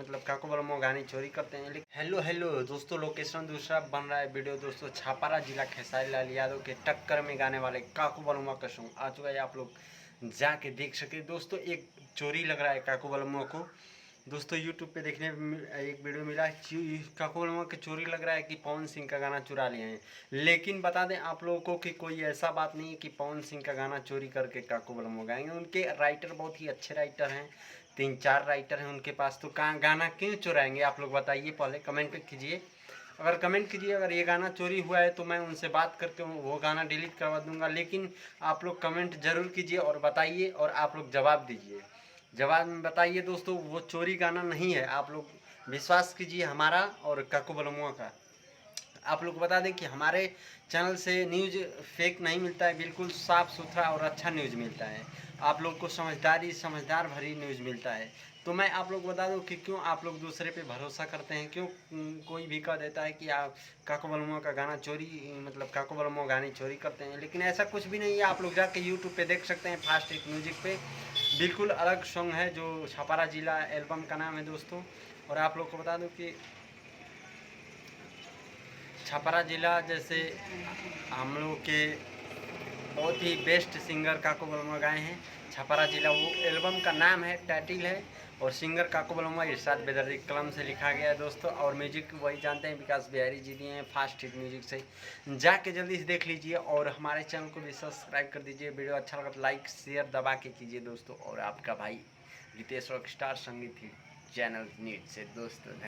मतलब काको बलमो गानी चोरी करते हैं। लेकिन हेलो दोस्तों, लोकेशन दूसरा बन रहा है वीडियो दोस्तों। छापारा जिला खेसारी लाल यादव के टक्कर में गाने वाले काको बलमो का सॉन्ग आ चुका है, आप लोग जाके देख सके दोस्तों। एक चोरी लग रहा है काको बलमो को दोस्तों। यूट्यूब पे देखने एक वीडियो मिला, काको बलमो की चोरी लग रहा है कि पवन सिंह का गाना चुरा लिए हैं। लेकिन बता दें आप लोगों को कि कोई ऐसा बात नहीं है कि पवन सिंह का गाना चोरी करके काको बलमो गाएंगे। उनके राइटर बहुत ही अच्छे राइटर हैं, 3-4 राइटर हैं उनके पास, तो कहाँ गाना क्यों चुराएंगे आप लोग बताइए। पहले कमेंट कीजिए, अगर कमेंट कीजिए अगर ये गाना चोरी हुआ है तो मैं उनसे बात करके वो गाना डिलीट करवा दूंगा। लेकिन आप लोग कमेंट जरूर कीजिए और बताइए, और आप लोग जवाब दीजिए। जवाब में बताइए दोस्तों, वो चोरी गाना नहीं है। आप लोग विश्वास कीजिए हमारा और काको बलमुआ का। आप लोग बता दें कि हमारे चैनल से न्यूज़ फेक नहीं मिलता है, बिल्कुल साफ़ सुथरा और अच्छा न्यूज़ मिलता है। आप लोग को समझदार भरी न्यूज़ मिलता है। तो मैं आप लोग बता दूं कि क्यों आप लोग दूसरे पे भरोसा करते हैं, क्यों कोई भी कह देता है कि आप काको बलमुआ का गाना चोरी, मतलब काको बलमुआ गाने चोरी करते हैं। लेकिन ऐसा कुछ भी नहीं है। आप लोग जाके यूट्यूब पे देख सकते हैं, फास्ट हिट म्यूजिक पे बिल्कुल अलग सॉन्ग है जो छपारा जिला एल्बम का नाम है दोस्तों। और आप लोग को बता दूं कि छपरा ज़िला जैसे हम लोग के बहुत ही बेस्ट सिंगर काको बलमुआ गाए हैं। छपरा ज़िला वो एल्बम का नाम है, टाइटिल है। और सिंगर काको बलमुआ इरशाद बेदर्दी कलम से लिखा गया है दोस्तों। और म्यूजिक वही जानते हैं, विकास बिहारी जी दिए हैं फास्ट हिट म्यूजिक से। जाके जल्दी से देख लीजिए और हमारे चैनल को भी सब्सक्राइब कर दीजिए। वीडियो अच्छा लगा तो लाइक शेयर दबा के कीजिए दोस्तों। और आपका भाई रितेश रॉक स्टार संगीत चैनल नीट से दोस्तों।